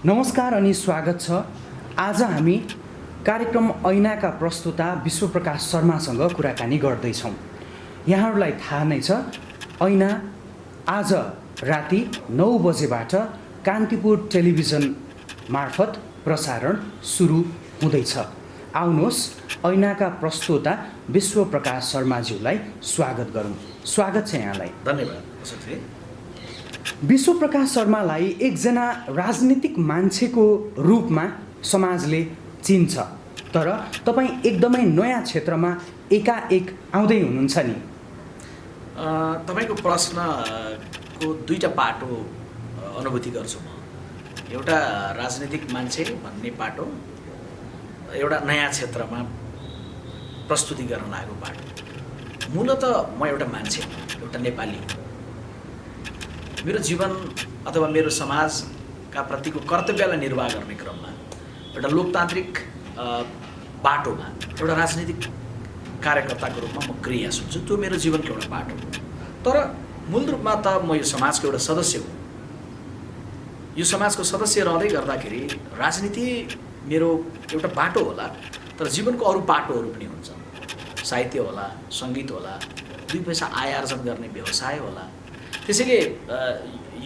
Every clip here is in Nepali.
नमस्कार अनि स्वागत छ। आज हामी कार्यक्रम ऐनाका प्रस्तुता विश्वप्रकाश शर्मासँग कुराकानी गर्दैछौँ। यहाँहरूलाई थाहा नै छ, ऐना आज राति 9 बजेबाट कान्तिपुर टेलिभिजन मार्फत प्रसारण सुरु हुँदैछ। आउनुहोस् ऐनाका प्रस्तुता विश्वप्रकाश शर्माज्यूलाई स्वागत गरौँ। स्वागत छ यहाँलाई। धन्यवाद। विश्वप्रकाश शर्मालाई एकजना राजनीतिक मान्छेको रूपमा समाजले चिन्छ, तर तपाईँ एकदमै नयाँ क्षेत्रमा एकाएक आउँदै हुनुहुन्छ नि। तपाईँको प्रश्नको दुईटा पाटो अनुभूति गर्छु म। एउटा राजनीतिक मान्छे भन्ने पाटो, एउटा नयाँ क्षेत्रमा प्रस्तुति गर्न लागेको पाटो। मूलतः म एउटा मान्छे, एउटा नेपाली। मेरो जीवन अथवा मेरो समाजका प्रतिको कर्तव्यलाई निर्वाह गर्ने क्रममा एउटा लोकतान्त्रिक बाटोमा एउटा राजनीतिक कार्यकर्ताको रूपमा म क्रियाशील हुन्छु। त्यो मेरो जीवनको एउटा बाटो हो। तर मूल रूपमा त म यो समाजको एउटा सदस्य हुँ। यो समाजको सदस्य रहँदै गर्दाखेरि राजनीति मेरो एउटा बाटो होला, तर जीवनको अरू बाटोहरू पनि हुन्छ। साहित्य होला, सङ्गीत होला, दुई पैसा आय आर्जन गर्ने व्यवसाय होला। त्यसैले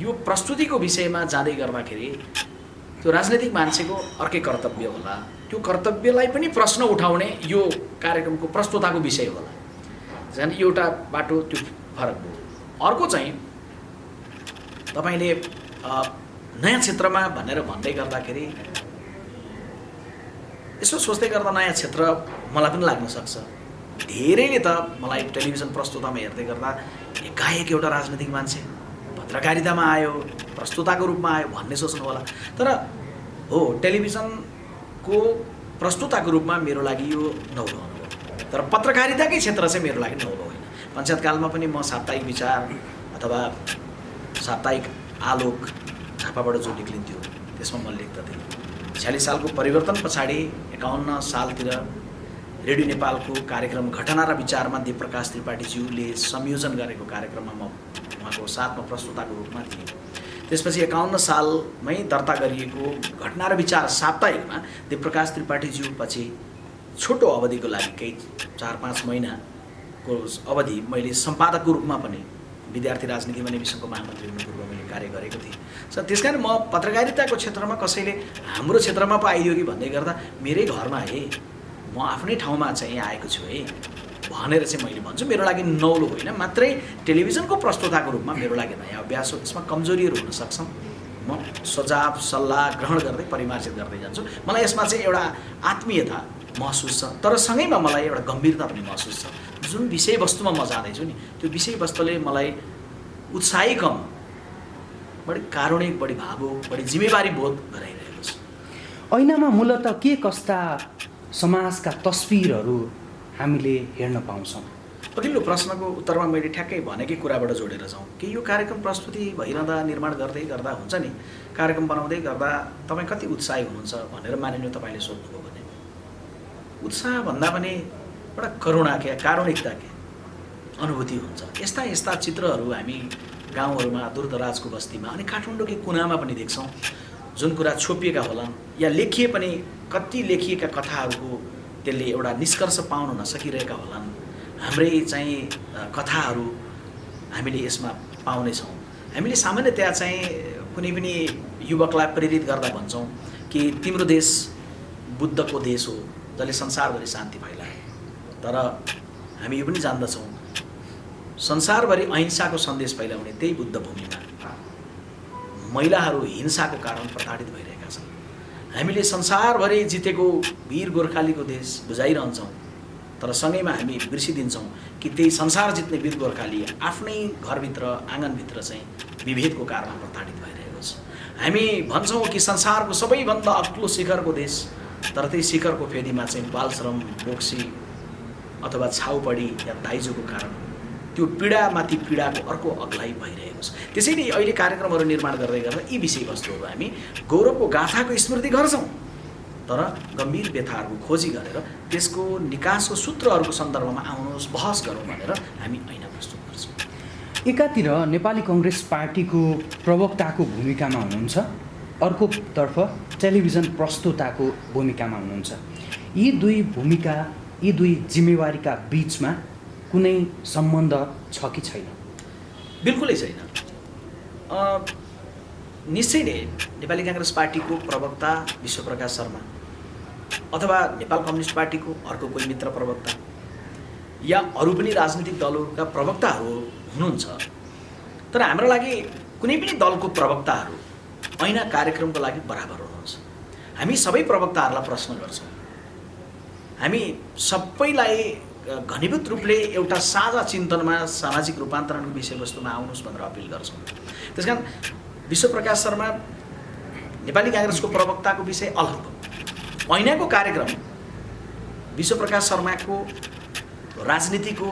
यो प्रस्तुतिको विषयमा जाँदै गर्दाखेरि त्यो राजनीतिक मान्छेको अर्कै कर्तव्य होला। त्यो कर्तव्यलाई पनि प्रश्न उठाउने यो कार्यक्रमको प्रस्तुताको विषय होला। झन् एउटा बाटो त्यो फरक भयो। अर्को चाहिँ तपाईँले नयाँ क्षेत्रमा भनेर भन्दै गर्दाखेरि यसो सोच्दै गर्दा नयाँ क्षेत्र मलाई पनि लाग्न सक्छ। धेरैले त मलाई टेलिभिजन प्रस्तुतामा हेर्दै गर्दा एकाएक एउटा राजनीतिक मान्छे पत्रकारितामा आयो, प्रस्तुताको रूपमा आयो भन्ने सोच्नु होला। तर हो, टेलिभिजनको प्रस्तुताको रूपमा मेरो लागि यो नौलो अनुभव। तर पत्रकारिताकै क्षेत्र चाहिँ मेरो लागि नौलो होइन। पञ्चायतकालमा पनि म साप्ताहिक विचार अथवा साप्ताहिक आलोक झापाबाट जो निक्लिन्थ्यो त्यसमा म लेख्दथेँ। 46 सालको परिवर्तन पछाडि 51 सालतिर रेडियो नेपालको कार्यक्रम घटना र विचारमा देवप्रकाश त्रिपाठीज्यूले संयोजन गरेको कार्यक्रममा म उहाँको साथमा प्रस्तुताको रूपमा थिएँ। त्यसपछि 51 सालमै दर्ता गरिएको घटना र विचार साप्ताहिकमा देवप्रकाश त्रिपाठीज्यू पछि छोटो अवधिको लागि केही 4-5 महिनाको अवधि मैले सम्पादकको रूपमा पनि विद्यार्थी राजनीतिमा नेविसङ्घको महामन्त्री हुनुको रूपमा मैले कार्य गरेको थिएँ। त्यस कारण म पत्रकारिताको क्षेत्रमा कसैले हाम्रो क्षेत्रमा पो आइदियो कि भन्दै गर्दा मेरै घरमा हे, म आफ्नै ठाउँमा चाहिँ आएको छु है भनेर चाहिँ मैले भन्छु। मेरो लागि नौलो होइन, मात्रै टेलिभिजनको प्रस्तुताको रूपमा मेरो लागि नयाँ अभ्यास हो। यसमा कमजोरीहरू हुन सक्छन्। म सुझाव सल्लाह ग्रहण गर्दै परिमार्जित गर्दै जान्छु। मलाई यसमा चाहिँ एउटा आत्मीयता महसुस छ, तर सँगैमा मलाई एउटा गम्भीरता पनि महसुस छ। जुन विषयवस्तुमा म जाँदैछु नि, त्यो विषयवस्तुले मलाई उत्साही कम, बढी कारुणिक, बढी भावुक, बढी जिम्मेवारी बोध गराइरहेको छ। ऐनामा मूलतः के कस्ता समाजका तस्बिरहरू हामीले हेर्न पाउँछौँ? अघिल्लो प्रश्नको उत्तरमा मैले ठ्याक्कै भनेकै कुराबाट जोडेर जाउँ कि यो कार्यक्रम प्रस्तुति भइरहँदा, निर्माण गर्दै गर्दा हुन्छ नि, कार्यक्रम बनाउँदै गर्दा तपाईँ कति उत्साही हुनुहुन्छ भनेर मानिलिनु तपाईँले सोध्नुभयो भने, उत्साह भन्दा पनि एउटा करुणा के कारुणिकता के अनुभूति हुन्छ। यस्ता यस्ता चित्रहरू हामी गाउँहरूमा, दूरदराजको बस्तीमा अनि काठमाडौँकै कुनामा पनि देख्छौँ। जुन कुरा छोपिएका होलान् या लेखिए पनि कति लेखिएका कथाहरूको त्यसले एउटा निष्कर्ष पाउन नसकिरहेका होलान्। हाम्रै चाहिँ कथाहरू हामीले यसमा पाउनेछौँ। हामीले सामान्यतया चाहिँ कुनै पनि युवकलाई प्रेरित गर्दा भन्छौँ कि तिम्रो देश बुद्धको देश हो जसले संसारभरि शान्ति फैलाए। तर हामी यो पनि जान्दछौँ संसारभरि अहिंसाको सन्देश फैलाउने त्यही बुद्ध भूमिमा महिलाहरू हिंसाको कारण प्रताडित भइरहेका छन्। हामीले संसारभरि जितेको वीर गोर्खालीको देश बुझाइरहन्छौँ, तर सँगैमा हामी बिर्सिदिन्छौँ कि त्यही संसार जित्ने वीर गोर्खाली आफ्नै घरभित्र, आँगनभित्र चाहिँ विभेदको कारण प्रताडित भइरहेको छ। हामी भन्छौँ कि संसारको सबैभन्दा अग्लो शिखरको देश, तर त्यही शिखरको फेदीमा चाहिँ बालश्रम, बोक्सी अथवा छाउपडी या दाइजोको कारण त्यो पीडामाथि पीडाको अर्को अग्लाइ भइरहेको छ। त्यसैले अहिले कार्यक्रमहरू निर्माण गर्दै गर्दा यी विषयवस्तुहरू हामी गौरवको गाथाको स्मृति गर्छौँ, तर गम्भीर व्यथाहरूको खोजी गरेर त्यसको निकासको सूत्रहरूको सन्दर्भमा आउनुहोस् बहस गरौँ भनेर हामी ऐना प्रस्तुत गर्छौँ। एकातिर नेपाली कांग्रेस पार्टीको प्रवक्ताको भूमिकामा हुनुहुन्छ, अर्कोतर्फ टेलिभिजन प्रस्तुताको भूमिकामा हुनुहुन्छ। यी दुई जिम्मेवारीका बिचमा कुनै सम्बन्ध छ कि छैन? बिल्कुलै छैन। निश्चय नै नेपाली काङ्ग्रेस पार्टीको प्रवक्ता विश्वप्रकाश शर्मा अथवा नेपाल कम्युनिस्ट पार्टीको अर्को कोही मित्र प्रवक्ता या अरू पनि राजनीतिक दलहरूका प्रवक्ताहरू हुनुहुन्छ, तर हाम्रो लागि कुनै पनि दलको प्रवक्ताहरू ऐना कार्यक्रमको लागि बराबर हुनुहुन्छ। हामी सबै प्रवक्ताहरूलाई प्रश्न गर्छौँ, हामी सबैलाई घनीभूत रूपले एउटा साझा चिन्तनमा सामाजिक रूपान्तरणको विषयवस्तुमा आउनुहोस् भनेर अपिल गर्छौँ। त्यसकारण विश्वप्रकाश शर्मा नेपाली काङ्ग्रेसको प्रवक्ताको विषय अलग हो। ऐनाको कार्यक्रम विश्वप्रकाश शर्माको राजनीतिको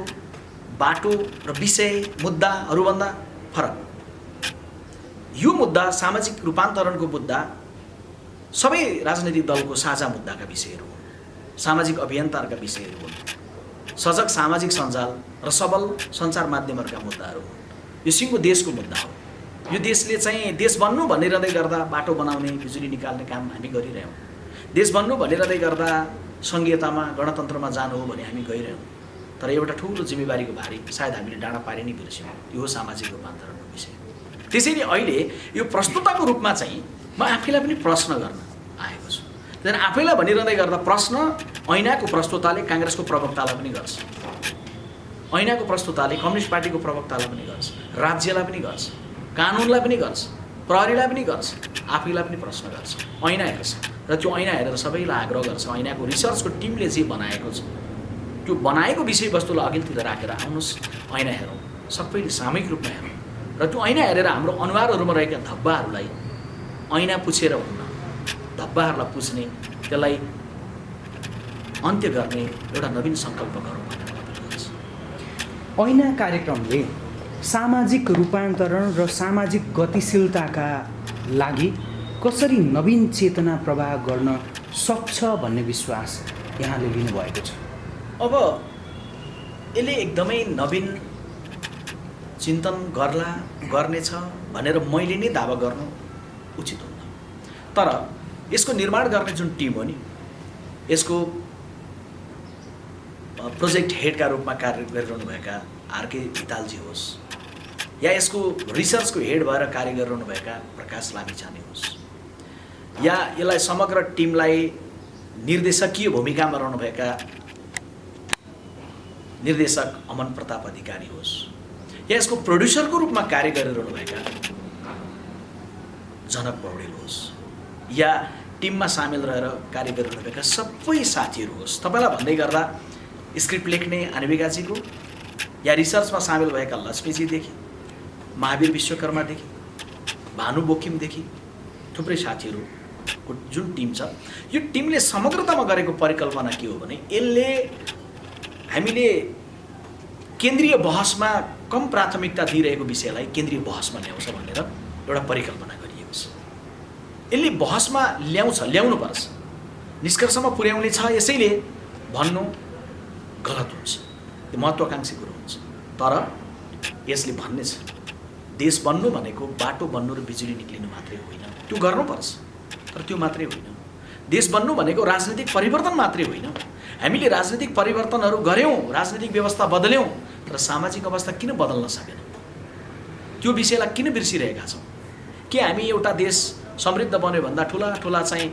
बाटो र विषय मुद्दाहरूभन्दा फरक। यो मुद्दा सामाजिक रूपान्तरणको मुद्दा सबै राजनीतिक दलको साझा मुद्दाका विषयहरू हुन्, सामाजिक अभियन्ताहरूका विषयहरू हुन्, सजग सामाजिक सञ्जाल र सबल सञ्चार माध्यमहरूका मुद्दाहरू हुन्। यो सिङ्गो देशको मुद्दा हो। यो देशले चाहिँ देश बन्नु भनिरहँदै गर्दा बाटो बनाउने बिजुली निकाल्ने काम हामी गरिरह्यौँ। देश बन्नु भनिरहँदै गर्दा सङ्घीयतामा गणतन्त्रमा जानु हो भने हामी गइरह्यौँ। तर एउटा ठुलो जिम्मेवारीको भारी सायद हामीले डाँडा पारि नै बिर्स्यौँ। यो हो सामाजिक रूपान्तरणको विषय। त्यसैले अहिले यो प्रस्तुताको रूपमा चाहिँ म आफैलाई पनि प्रश्न गर्न आएको छु। त्यहाँदेखि आफैलाई भनिरहँदै गर्दा प्रश्न ऐनाको प्रस्तुताले काङ्ग्रेसको प्रवक्तालाई पनि गर्छ, ऐनाको प्रस्तुताले कम्युनिस्ट पार्टीको प्रवक्तालाई पनि गर्छ, राज्यलाई पनि गर्छ, कानुनलाई पनि गर्छ, प्रहरीलाई पनि गर्छ, आफैलाई पनि प्रश्न गर्छ। ऐना हेर्छ र त्यो ऐना हेरेर सबैलाई आग्रह गर्छ, ऐनाको रिसर्चको टिमले जे बनाएको छ त्यो बनाएको विषयवस्तुलाई अघिल्तिर राखेर आउनुहोस्, ऐना हेरौँ, सबैले सामूहिक रूपमा हेरौँ र त्यो ऐना हेरेर हाम्रो अनुहारहरूमा रहेका धब्बाहरूलाई ऐना पुछेर हुन्न, धब्बाहरूलाई पुछ्ने, त्यसलाई अन्त्य गर्ने एउटा नवीन सङ्कल्प गरौँ भनेर अपिल गर्छु। ऐना कार्यक्रमले सामाजिक रूपान्तरण र सामाजिक गतिशीलताका लागि कसरी नवीन चेतना प्रवाह गर्न सक्छ भन्ने विश्वास यहाँले लिनुभएको छ? अब यसले एकदमै नवीन चिन्तन गर्नेछ भनेर मैले नै दावा गर्नु उचित हुन्न। तर यसको निर्माण गर्ने जुन टिम हो नि, यसको प्रोजेक्ट हेडका रूपमा कार्य गरिरहनुभएका आरके धितालजी होस् या यसको रिसर्चको हेड भएर कार्य गरिरहनुभएका प्रकाश लामिछाने होस् या यसलाई समग्र टिमलाई निर्देशकीय भूमिकामा रहनुभएका निर्देशक अमन प्रताप अधिकारी होस् या यसको प्रोड्युसरको रूपमा कार्य गरिरहनुभएका जनक पौडेल होस् या टिममा सामेल रहेर कार्य गरिरहनुभएका सबै साथीहरू होस्। तपाईँलाई भन्दै गर्दा स्क्रिप्ट लेख्ने आणविकाजीको या रिसर्चमा सामेल भएका लक्ष्मीजीदेखि महावीर विश्वकर्मादेखि भानु बोकिमदेखि थुप्रै साथीहरूको जुन टिम छ, यो टिमले समग्रतामा गरेको परिकल्पना के हो भने यसले हामीले केन्द्रीय बहसमा कम प्राथमिकता दिइरहेको विषयलाई केन्द्रीय बहसमा ल्याउँछ भनेर एउटा परिकल्पना गरिएको छ। यसले बहसमा ल्याउनुपर्छ, निष्कर्षमा पुर्याउने छ, यसैले भन्नु गलत हुन्छ, यो महत्त्वाकाङ्क्षी कुरो हुन्छ। तर यसले भन्ने छ देश बन्नु भनेको बाटो बन्नु र बिजुली निक्लिनु मात्रै होइन, त्यो गर्नुपर्छ, तर त्यो मात्रै होइन। देश बन्नु भनेको राजनीतिक परिवर्तन मात्रै होइन। हामीले राजनीतिक परिवर्तनहरू गऱ्यौँ, राजनीतिक व्यवस्था बदल्यौँ, तर सामाजिक अवस्था किन बदल्न सकेन? त्यो विषयलाई किन बिर्सिरहेका छौँ? के हामी एउटा देश समृद्ध बन्यो भन्दा ठुला ठुला चाहिँ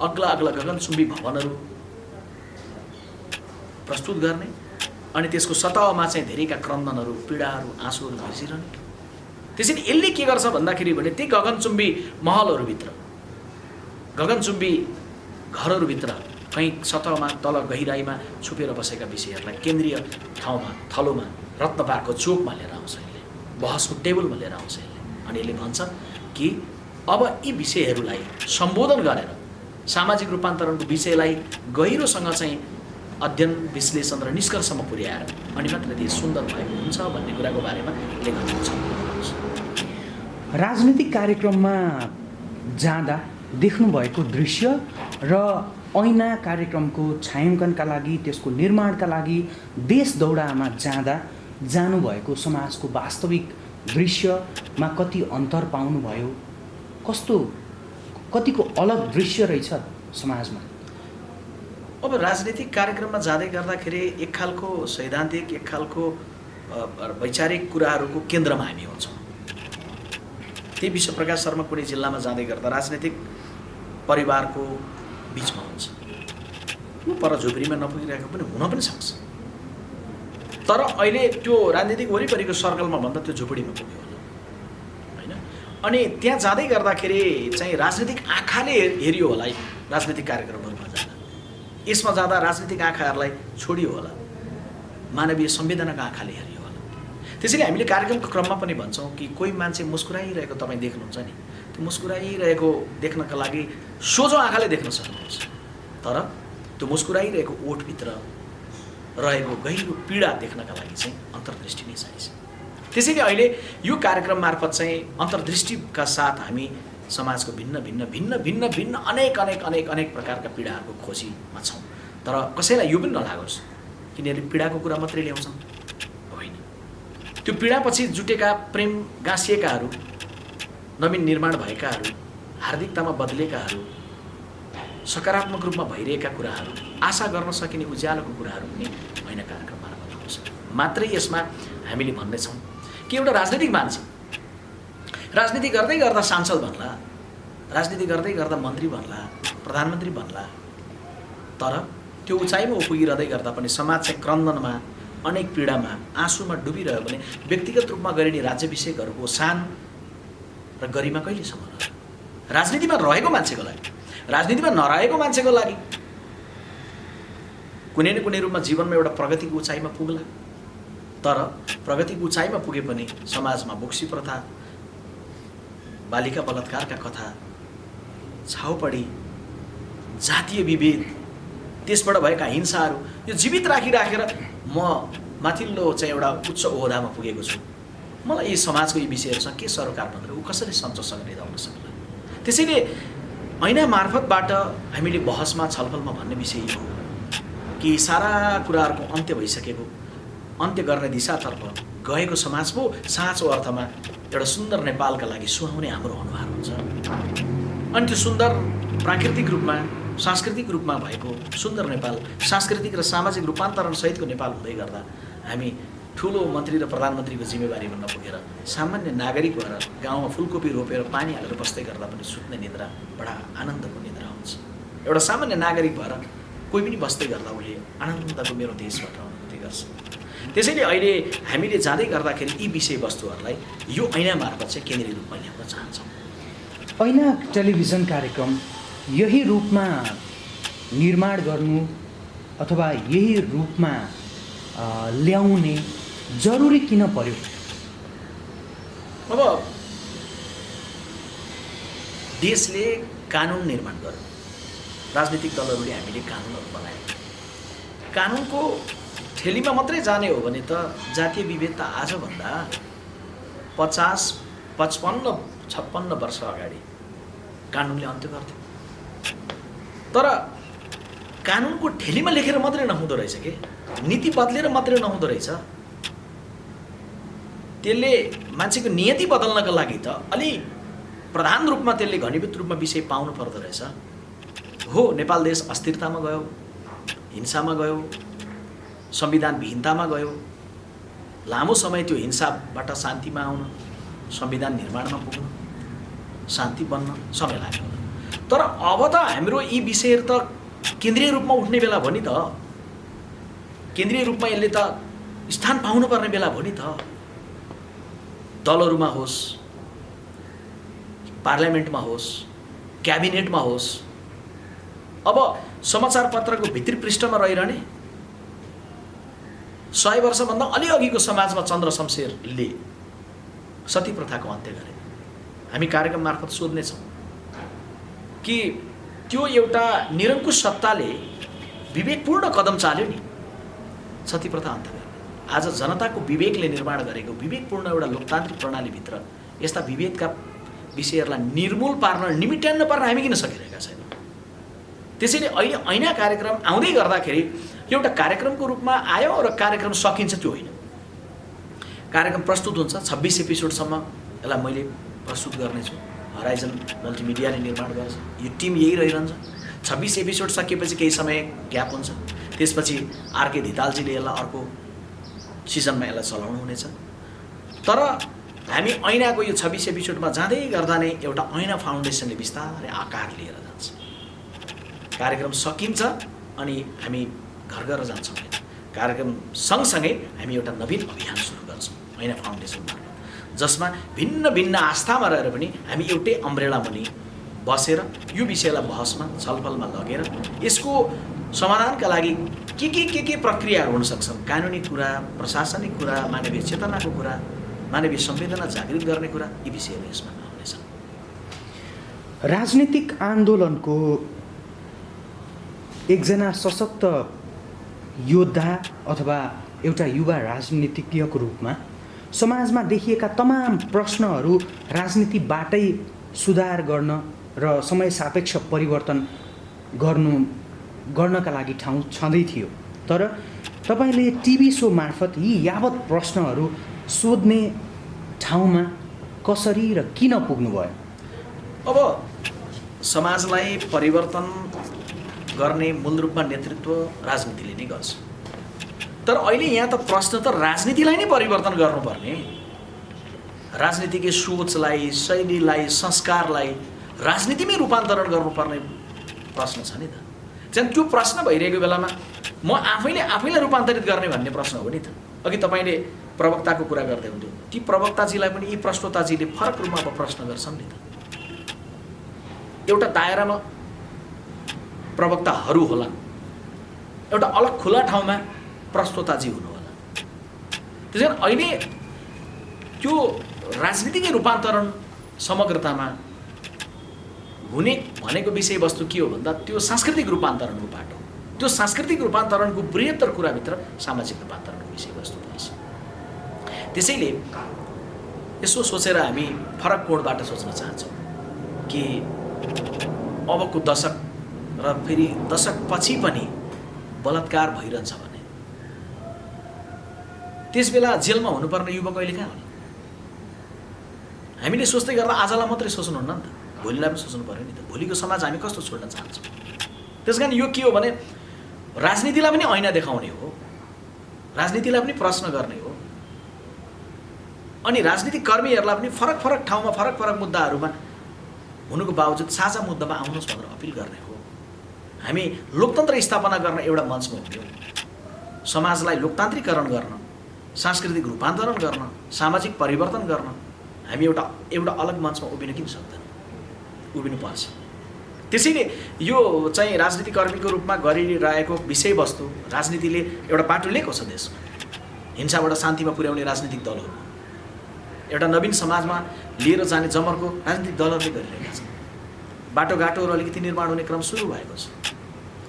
अग्ला अग्ला गगनचुम्बी भवनहरू प्रस्तुत गर्ने अनि त्यसको सतहमा चाहिँ धेरैका क्रन्दनहरू, पीडाहरू, आँसुहरू भइरहने? त्यसैले यसले के गर्छ भन्दाखेरि भने ती गगनचुम्बी महलहरूभित्र, गगनचुम्बी घरहरूभित्र कहीँ सतहमा तल गहिराईमा छुपेर बसेका विषयहरूलाई केन्द्रीय ठाउँमा, थलोमा, रत्नपारको चोकमा लिएर आउँछ, यसले बहसको टेबलमा लिएर आउँछ यसले। अनि यसले भन्छ कि अब यी विषयहरूलाई सम्बोधन गरेर सामाजिक रूपान्तरणको विषयलाई गहिरोसँग चाहिँ अध्ययन, विश्लेषण र निष्कर्षमा पुर्याएर अनि मात्र देश सुन्दर भएको हुन्छ भन्ने कुराको बारेमा लेखन छ। राजनीतिक कार्यक्रममा जाँदा देख्नुभएको दृश्य र ऐना कार्यक्रमको छायाङ्कनका लागि, त्यसको निर्माणका लागि देश दौडामा जानुभएको समाजको वास्तविक दृश्यमा कति अन्तर पाउनुभयो? कस्तो कतिको अलग दृश्य रहेछ समाजमा? अब राजनीतिक कार्यक्रममा जाँदै गर्दाखेरि एक खालको सैद्धान्तिक, एक खालको वैचारिक कुराहरूको केन्द्रमा हामी हुन्छौँ। त्यही विश्वप्रकाश शर्मा कुनै जिल्लामा जाँदै गर्दा राजनीतिक परिवारको बिचमा हुन्छ। ऊ पर झुपडीमा नपुगिरहेको पनि हुन पनि सक्छ, तर अहिले त्यो राजनीतिक वरिपरिको सर्कलमा भन्दा त्यो झुपडीमा पुग्यो होला, होइन? अनि त्यहाँ जाँदै गर्दाखेरि चाहिँ राजनीतिक आँखाले हेरियो होला राजनीतिक कार्यक्रमहरूमा जाँदा। यसमा जाँदा राजनीतिक आँखाहरूलाई छोडियो होला, मानवीय संवेदनाको आँखाले हेरियो होला। त्यसैले हामीले कार्यक्रमको क्रममा पनि भन्छौँ कि कोही मान्छे मुस्कुराइरहेको तपाईँ देख्नुहुन्छ नि, त्यो मुस्कुराइरहेको देख्नका लागि सोझो आँखाले देख्न सक्नुहुन्छ, तर त्यो मुस्कुराइरहेको ओठभित्र रहेको गहिरो पीडा देख्नका लागि चाहिँ अन्तर्दृष्टि नै चाहिन्छ। त्यसैले अहिले यो कार्यक्रम मार्फत चाहिँ अन्तर्दृष्टिका साथ हामी समाजको भिन्न भिन्न भिन्न भिन्न भिन्न अनेक अनेक अनेक अनेक प्रकारका पीडाहरूको खोजीमा छौँ। तर कसैलाई यो पनि नलागोस् कि यिनीहरूले पीडाको कुरा मात्रै ल्याउँछन्, होइन। त्यो पीडापछि जुटेका प्रेम गाँसिएकाहरू, नवीन निर्माण भएकाहरू, हार्दिकतामा बदलेकाहरू, सकारात्मक रूपमा भइरहेका कुराहरू, आशा गर्न सकिने उज्यालोको कुराहरू पनि होइन कार्यक्रम मार्फत आउँछ। मात्रै यसमा हामीले भन्दैछौँ कि एउटा राजनीतिक मान्छे राजनीति गर्दै गर्दा सांसद बन्ला, राजनीति गर्दै गर्दा मन्त्री बन्ला, प्रधानमन्त्री बन्ला, तर त्यो उचाइमा पुगिरहँदै गर्दा पनि समाज चाहिँ क्रन्दनमा, अनेक पीडामा, आँसुमा डुबिरह्यो भने व्यक्तिगत रूपमा गरिने राज्याभिषेकहरूको सान र गरिमा कहिलेसम्म रह्यो? राजनीतिमा रहेको मान्छेको लागि, राजनीतिमा नरहेको मान्छेको लागि कुनै न कुनै रूपमा जीवनमा एउटा प्रगतिको उचाइमा पुग्ला, तर प्रगतिको उचाइमा पुगे पनि समाजमा बोक्सी प्रथा, बालिका बलात्कारका कथा, छाउपडी, जातीय विभेद, त्यसबाट भएका हिंसाहरू यो जीवित राखिराखेर म माथिल्लो चाहिँ एउटा उच्च ओहदामा पुगेको छु। मलाई यी समाजको यी विषयहरूसँग के सरोकार भनेर ऊ कसरी सञ्चोसँग निभाउन सक्ला? त्यसैले ऐना मार्फतबाट हामीले बहसमा, छलफलमा भन्ने विषय यो हो कि सारा कुराहरूको अन्त्य भइसकेको, अन्त्य गर्ने दिशातर्फ गएको समाज पो साँचो अर्थमा एउटा सुन्दर नेपालका लागि सुहाउने हाम्रो अनुहार हुन्छ। अनि त्यो सुन्दर प्राकृतिक रूपमा, सांस्कृतिक रूपमा भएको सुन्दर नेपाल, सांस्कृतिक र सामाजिक रूपान्तरण सहितको नेपाल हुँदै गर्दा हामी ठुलो मन्त्री र प्रधानमन्त्रीको जिम्मेवारीमा नपुगेर सामान्य नागरिक भएर गाउँमा फुलकोपी रोपेर पानी हालेर बस्दै गर्दा पनि सुत्ने निद्रा बडा आनन्दको निद्रा हुन्छ। एउटा सामान्य नागरिक भएर कोही पनि बस्दै गर्दा उसले आनन्दको मेरो देशबाट अनुभूति गर्छ। त्यसैले अहिले हामीले जाँदै गर्दाखेरि यी विषयवस्तुहरूलाई यो ऐना मार्फत चाहिँ केन्द्रीय रूपमा ल्याउन चाहन्छौँ। ऐना टेलिभिजन कार्यक्रम यही रूपमा निर्माण गर्नु अथवा यही रूपमा ल्याउने जरुरी किन पर्यो? अब देशले कानुन निर्माण गर्यो, राजनीतिक दलहरूले हामीले कानुनहरू बनायौँ। कानुनको ठेलीमा मात्रै जाने हो भने त जातीय विभेदता आजभन्दा 50, 55, 56 वर्ष अगाडि कानुनले अन्त्य गर्थ्यो। तर कानुनको ठेलीमा लेखेर मात्रै नहुँदो रहेछ के, नीति बदलेर मात्रै नहुँदो रहेछ। त्यसले मान्छेको नियति बदल्नको लागि त अलि प्रधान रूपमा त्यसले घनीभूत रूपमा विषय पाउनु पर्दो रहेछ। हो, नेपाल देश अस्थिरतामा गयो, हिंसामा गयो, संविधान विहीनतामा गयो। लामो समय त्यो हिंसाबाट शान्तिमा आउन, संविधान निर्माणमा पुग्न, शान्ति बन्न समय लाग्यो। तर अब त हाम्रो यी विषयहरू त केन्द्रीय रूपमा उठ्ने बेला भयो नि त, केन्द्रीय रूपमा यसले त स्थान पाउनुपर्ने बेला भयो नि त। दलहरूमा होस्, पार्लियामेन्टमा होस्, क्याबिनेटमा होस्, अब समाचार पत्रको भित्री पृष्ठमा रहिरहने 100 वर्षभन्दा अलि अघिको समाजमा चन्द्र शमशेरले सती प्रथाको अन्त्य गरे। हामी कार्यक्रम मार्फत सोध्नेछौँ कि त्यो एउटा निरङ्कुश सत्ताले विवेकपूर्ण कदम चाल्यो नि सती प्रथा अन्त्य गर्ने। आज जनताको विवेकले निर्माण गरेको विवेकपूर्ण एउटा लोकतान्त्रिक प्रणालीभित्र यस्ता विभेदका विषयहरूलाई निर्मूल पार्न, निमिट्याउन पार्न हामी किन सकिरहेका छैनौँ? त्यसैले अहिले ऐना कार्यक्रम आउँदै गर्दाखेरि एउटा कार्यक्रमको रूपमा आयो र कार्यक्रम सकिन्छ त्यो होइन। कार्यक्रम प्रस्तुत हुन्छ, 26 एपिसोडसम्म यसलाई मैले प्रस्तुत गर्नेछु। हराइजन मल्टिमिडियाले निर्माण गर्छ। यो टिम यही रहिरहन्छ। 26 एपिसोड सकिएपछि केही समय ग्याप हुन्छ, त्यसपछि आरके धितालजीले यसलाई अर्को सिजनमा यसलाई चलाउनु हुनेछ। तर हामी ऐनाको यो 26 एपिसोडमा जाँदै गर्दा नै एउटा ऐना फाउन्डेसनले बिस्तारै आकार लिएर जान्छ। कार्यक्रम सकिन्छ अनि हामी घर घर जान्छौँ। कार्यक्रम सँगसँगै हामी एउटा नवीन अभियान सुरु गर्छौँ ऐना फाउन्डेसन मार्फत, जसमा भिन्न भिन्न आस्थामा रहेर पनि हामी एउटै अम्ब्रेला मुनि बसेर यो विषयलाई बहसमा छलफलमा लगेर यसको समाधानका लागि के प्रक्रियाहरू हुन सक्छन्, कानुनी कुरा, प्रशासनिक कुरा, मानवीय चेतनाको कुरा, मानवीय संवेदना जागृत गर्ने कुरा, यी विषयहरू यसमा आउनेछन्। राजनीतिक आन्दोलनको एकजना सशक्त योद्धा अथवा एउटा युवा राजनीतिज्ञको रूपमा समाजमा देखिएका तमाम प्रश्नहरू राजनीतिबाटै सुधार गर्न र समय सापेक्ष परिवर्तन गर्नका लागि ठाउँ छँदै थियो। तर तपाईँले टिभी सो मार्फत यी यावत प्रश्नहरू सोध्ने ठाउँमा कसरी र किन पुग्नुभयो? अब समाजलाई परिवर्तन गर्ने मूल रूपमा नेतृत्व राजनीतिले नै गर्छ। तर अहिले यहाँ त प्रश्न त राजनीतिलाई नै परिवर्तन गर्नुपर्ने, राजनीतिकै सोचलाई, शैलीलाई, संस्कारलाई राजनीतिमै रूपान्तरण गर्नुपर्ने प्रश्न छ नि त। चाहिँ त्यो प्रश्न भइरहेको बेलामा म आफैलाई रूपान्तरित गर्ने भन्ने प्रश्न हो नि त। अघि तपाईँले प्रवक्ताको कुरा गर्दै हुन्थ्यो, ती प्रवक्ताजीलाई पनि यी प्रश्नोत्ताजीले फरक रूपमा अब प्रश्न गर्छन् नि त। एउटा दायरामा प्रवक्ताहरू होला, एउटा अलग खुला ठाउँमा प्रश्नोत्ताजी हुनु होला। त्यसै कारण अहिले त्यो राजनीतिकै रूपान्तरण समग्रतामा हुने भनेको विषयवस्तु के हो भन्दा त्यो सांस्कृतिक रूपान्तरणको बाटो। त्यो सांस्कृतिक रूपान्तरणको बृहत्तर कुराभित्र सामाजिक रूपान्तरणको विषयवस्तु रहेछ। त्यसैले यसो सोचेर हामी फरक कोणबाट सोच्न चाहन्छौँ कि अबको दशक र फेरि दशकपछि पनि बलात्कार भइरहन्छ भने त्यसबेला जेलमा हुनुपर्ने युवक अहिले कहाँ होला? हामीले सोच्दै गर्दा आजलाई मात्रै सोच्नुहुन्न नि त, भोलिलाई पनि सोच्नु पऱ्यो नि त। भोलिको समाज हामी कस्तो छोड्न चाहन्छौँ? त्यस कारण यो के हो भने राजनीतिलाई पनि ऐना देखाउने हो, राजनीतिलाई पनि प्रश्न गर्ने हो, अनि राजनीतिक कर्मीहरूलाई पनि फरक फरक ठाउँमा फरक फरक मुद्दाहरूमा हुनुको बावजुद साझा मुद्दामा आउनुहोस् भनेर अपिल गर्ने हो। हामी लोकतन्त्र स्थापना गर्न एउटा मञ्चमा हुन्छौँ। समाजलाई लोकतान्त्रिकरण गर्न, सांस्कृतिक रूपान्तरण गर्न, सामाजिक परिवर्तन गर्न हामी एउटा अलग मञ्चमा उभिन किन सक्दैनौँ? उभिनुपर्छ। त्यसैले यो चाहिँ राजनीतिक कर्मीको रूपमा गरिरहेको विषयवस्तु राजनीतिले एउटा बाटो लिएको छ देशमा। हिंसाबाट शान्तिमा पुर्याउने राजनीतिक दलहरू, एउटा नवीन समाजमा लिएर जाने जमर्को राजनीतिक दलहरूले गरिरहेका छन्। बाटोघाटोहरू अलिकति निर्माण हुने क्रम सुरु भएको छ।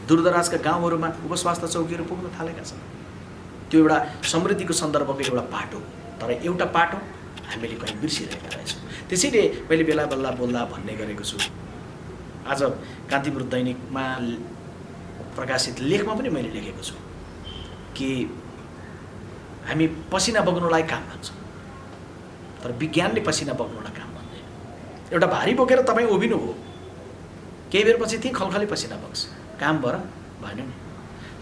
दूरदराजका गाउँहरूमा उपस्वास्थ्य चौकीहरू पुग्न थालेका छन्। त्यो एउटा समृद्धिको सन्दर्भको एउटा बाटो, तर एउटा बाटो हामीले कहीँ बिर्सिरहेका रहेछौँ। त्यसैले मैले बेला बल्ला बोल्दा भन्ने गरेको छु। आज कान्तिपुर दैनिकमा प्रकाशित लेखमा पनि मैले लेखेको छु कि हामी पसिना बग्नुलाई काम भन्छौँ, तर विज्ञानले पसिना बग्नुलाई काम भन्दैन। एउटा भारी बोकेर तपाईँ उभिनुभयो, केही बेरपछि त्यही खलखली पसिना बग्छ, काम भएन नि।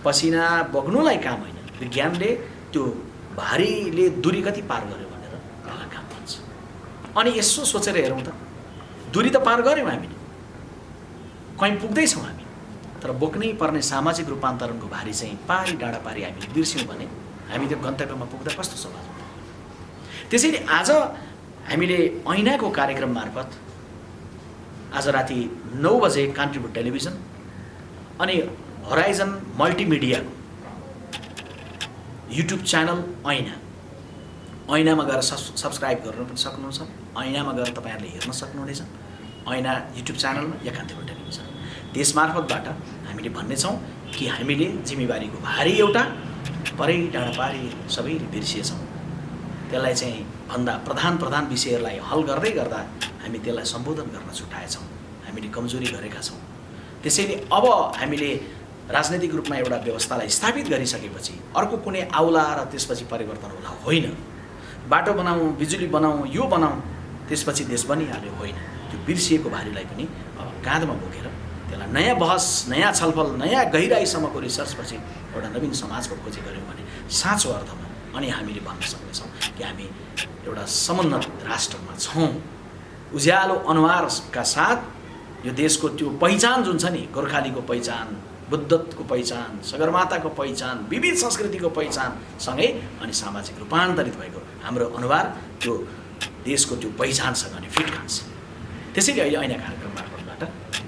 पसिना बग्नुलाई काम होइन, विज्ञानले त्यो भारीले दूरी कति पार गर्यो भनेर त्यसलाई काम भन्छ। अनि यसो सोचेर हेरौँ त, दूरी त पार गऱ्यौँ हामीले, कहीँ पुग्दैछौँ हामी, तर बोक्नै पर्ने सामाजिक रूपान्तरणको भारी चाहिँ पारी डाँडा पारी हामीले बिर्स्यौँ भने हामी त्यो गन्तव्यमा पुग्दा कस्तो समाज हुन्छ? त्यसैले आज हामीले ऐनाको कार्यक्रम मार्फत आज राति 9 बजे कान्तिपुर टेलिभिजन अनि हराइजन मल्टिमिडियाको युट्युब च्यानल ऐनामा गएर सब्सक्राइब गर्न पनि सक्नुहुन्छ। ऐनामा गएर तपाईँहरूले हेर्न सक्नुहुनेछ, ऐना युट्युब च्यानलमा या कान्तिपुर टेलिभिजन। त्यसमार्फतबाट हामीले भन्नेछौँ कि हामीले जिम्मेवारीको भारी एउटा परै डाँडा पारी सबैले बिर्सिएछौँ। त्यसलाई चाहिँ भन्दा प्रधान विषयहरूलाई हल गर्दै गर्दा हामी त्यसलाई सम्बोधन गर्न छुटाएछौँ, हामीले कमजोरी गरेका छौँ। त्यसैले अब हामीले राजनैतिक रूपमा एउटा व्यवस्थालाई स्थापित गरिसकेपछि अर्को कुनै आउला र त्यसपछि परिवर्तन होला होइन। बाटो बनाऊँ, बिजुली बनाऊँ, यो बनाऊँ, त्यसपछि देश बनिहाल्यो होइन। त्यो बिर्सिएको भारीलाई पनि अब काँधमा बोकेर त्यसलाई नयाँ बहस, नयाँ छलफल, नयाँ गहिराइसम्मको रिसर्चपछि एउटा नवीन समाजको खोजी गऱ्यौँ भने साँचो अर्थमा अनि हामीले भन्न सक्नेछौँ कि हामी एउटा समुन्नत राष्ट्रमा छौँ। उज्यालो अनुहारका साथ यो देशको त्यो पहिचान जुन छ नि, गोर्खालीको पहिचान, बुद्धत्वको पहिचान, सगरमाताको पहिचान, विविध संस्कृतिको पहिचानसँगै अनि सामाजिक रूपान्तरित भएको हाम्रो अनुहार त्यो देशको त्यो पहिचानसँग अनि फिट खान्छ। त्यसैले अहिले ऐना कार्यक्रम मार्फतबाट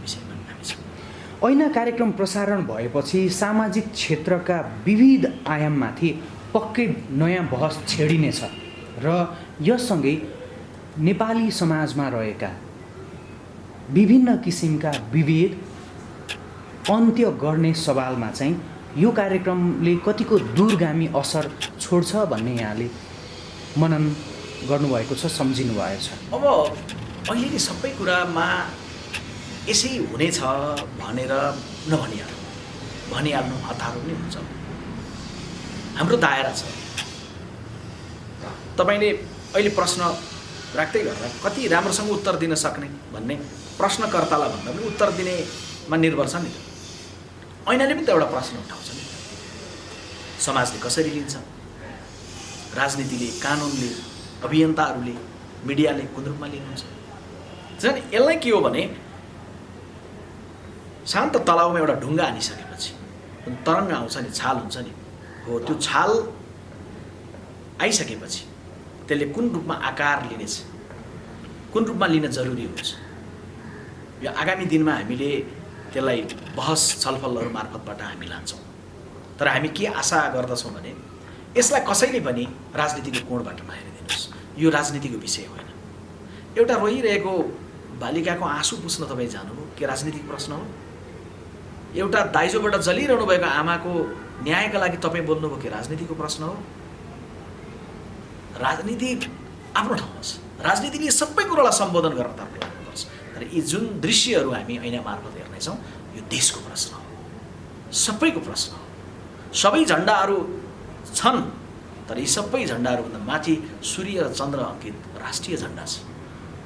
विषयमा हामी छौँ। ऐना कार्यक्रम प्रसारण भएपछि सामाजिक क्षेत्रका विविध आयाममाथि पक्कै नयाँ बहस छेडिनेछ र यससँगै नेपाली समाजमा रहेका विभिन्न किसिमका विभेद अन्त्य गर्ने सवालमा चाहिँ यो कार्यक्रमले कतिको दूरगामी असर छोड्छ भन्ने यहाँले मनन गर्नुभएको छ, सम्झिनु भएको छ। अब अहिले नि सबै कुरामा यसै हुनेछ भनेर भनिहाल्नु हतारो पनि हुन्छ। हाम्रो दायरा छ। तपाईँले अहिले प्रश्न राख्दै गर्दा कति राम्रोसँग उत्तर दिन सक्ने भन्ने प्रश्नकर्तालाई भन्दा पनि उत्तर दिनेमा निर्भर छ नि। ऐनाले पनि त एउटा प्रश्न उठाउँछ नि, समाजले कसरी लिन्छ, राजनीतिले, कानुनले, अभियन्ताहरूले, मिडियाले कुन रूपमा लिनुहुन्छ। झन् यसलाई के हो भने शान्त तलाउमा एउटा ढुङ्गा हानिसकेपछि जुन तरङ्ग आउँछ नि, छाल हुन्छ नि, हो त्यो छाल आइसकेपछि त्यसले कुन रूपमा आकार लिनेछ, कुन रूपमा लिन जरुरी हुन्छ, यो आगामी दिनमा हामीले त्यसलाई बहस छलफलहरू मार्फतबाट हामी लान्छौँ। तर हामी के आशा गर्दछौँ भने यसलाई कसैले पनि राजनीतिको कोणबाट नहेरिदिनुहोस्। यो राजनीतिको विषय होइन। एउटा रोइरहेको बालिकाको आँसु पुस्न तपाईँ जानुभयो के राजनीतिक प्रश्न हो? एउटा दाइजोबाट जलिरहनु भएको आमाको न्यायका लागि तपाईँ बोल्नुभयो कि राजनीतिको प्रश्न हो? राजनीति आफ्नो ठाउँमा छ। राजनीतिले सबै कुरालाई सम्बोधन गर्नतर्फ लाग्नुपर्छ। तर यी जुन दृश्यहरू हामी ऐना मार्फत हेर्नेछौँ यो देशको प्रश्न हो, सबैको प्रश्न हो। सबै झन्डाहरू छन् तर यी सबै झन्डाहरूभन्दा माथि सूर्य र चन्द्र अङ्कित राष्ट्रिय झन्डा छ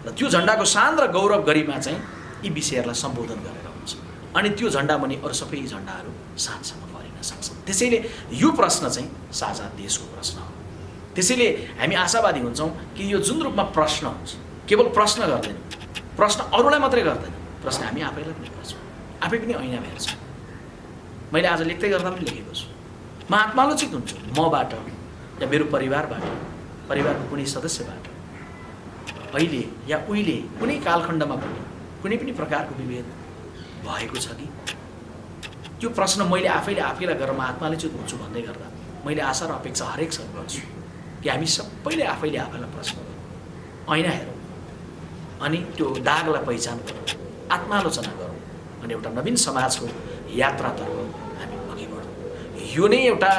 र त्यो झन्डाको शान र गौरव गरिमा चाहिँ यी विषयहरूलाई सम्बोधन गरेर हुन्छ। अनि त्यो झन्डा मुनि अरू सबै झन्डाहरू साँझसम्म फरिन सक्छन्। त्यसैले यो प्रश्न चाहिँ साझा देशको प्रश्न हो। त्यसैले हामी आशावादी हुन्छौँ कि यो जुन रूपमा प्रश्न हुन्छ, केवल प्रश्न गर्दैनौँ, प्रश्न अरूलाई मात्रै गर्दैनौँ, प्रश्न हामी आफैलाई पनि गर्छौँ, आफै पनि ऐना हेर्छौँ। मैले आज लेख्दै गर्दा पनि लेखेको छु, म आत्मालोचित हुन्छु मबाट या मेरो परिवारबाट, परिवारको कुनै सदस्यबाट अहिले या उहिले कुनै कालखण्डमा पनि कुनै पनि प्रकारको विभेद भएको छ कि? त्यो प्रश्न मैले आफैलाई गरेर म आत्मालोचित हुन्छु भन्दै गर्दा मैले आशा र अपेक्षा हरेकसँग गर्छु कि हामी सबैले आफैलाई प्रश्न गरौँ, ऐना हेरौँ अनि त्यो दागलाई पहिचान गरौँ, आत्मालोचना गरौँ अनि एउटा नवीन समाजको यात्रातर्फ हामी अघि बढौँ। यो नै एउटा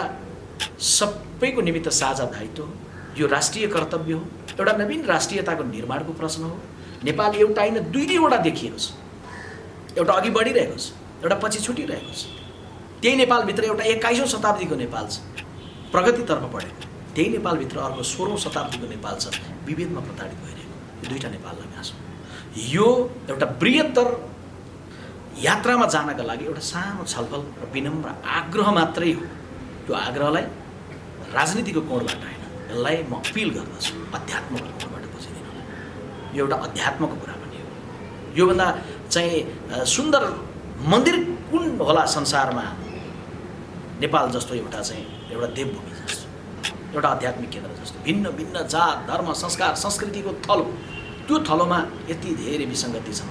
सबैको निमित्त साझा दायित्व हो। यो राष्ट्रिय कर्तव्य हो। एउटा नवीन राष्ट्रियताको निर्माणको प्रश्न हो। नेपाल एउटा होइन दुईवटा देखिएको छ। एउटा अघि बढिरहेको छ, एउटा पछि छुटिरहेको छ। त्यही नेपालभित्र एउटा 21औं शताब्दीको नेपाल छ, प्रगतितर्फ बढेको। त्यही नेपालभित्र अर्को 16औं शताब्दीको नेपाल छ, विभेदमा प्रताडित भइरहेको। यो दुईवटा नेपाललाई गाँसौँ। यो एउटा बृहत्तर यात्रामा जानका लागि एउटा सानो छलफल र विनम्र आग्रह मात्रै हो। त्यो आग्रहलाई राजनीतिको कोणबाट होइन, यसलाई म अपिल गर्दछु अध्यात्मको कोणबाट बुझिदिनु। यो एउटा अध्यात्मको कुरा पनि हो। योभन्दा चाहिँ सुन्दर मन्दिर कुन होला संसारमा? नेपाल जस्तो एउटा चाहिँ एउटा देवभूमि जस्तो, एउटा आध्यात्मिक केन्द्र जस्तो, भिन्न भिन्न जात धर्म संस्कार संस्कृतिको थलो, त्यो थलोमा यति धेरै विसङ्गति छ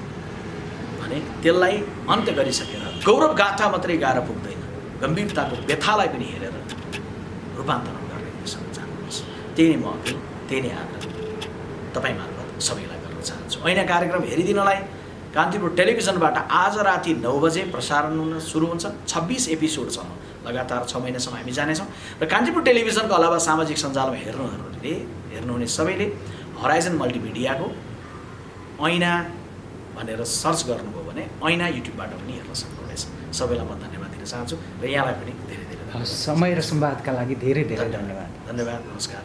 भने त्यसलाई अन्त्य गरिसकेर गौरव गाथा मात्रै गाह्रो पुग्दैन, गम्भीरताको व्यथालाई पनि हेरेर रूपान्तरण गर्ने दिशामा जानुपर्छ। त्यही नै म अपिल, त्यही नै आग्रह तपाईँ मार्फत सबैलाई गर्न चाहन्छु। ऐना कार्यक्रम हेरिदिनलाई कान्तिपुर टेलिभिजनबाट आज राति 9 बजे प्रसारण हुन सुरु हुन्छ। 26 एपिसोडसम्म लगातार 6 महिनासम्म हामी जानेछौँ र कान्तिपुर टेलिभिजनको अलावा सामाजिक सञ्जालमा हेर्नुहुने सबैले हराइजन मल्टिमिडियाको ऐना भनेर सर्च गर्नुभयो भने ऐना युट्युबबाट पनि हेर्न सक्नुहुनेछ। सबैलाई म धन्यवाद दिन चाहन्छु र यहाँलाई पनि धेरै धेरै धन्यवाद। समय र संवादका लागि धेरै धेरै धन्यवाद। धन्यवाद, नमस्कार।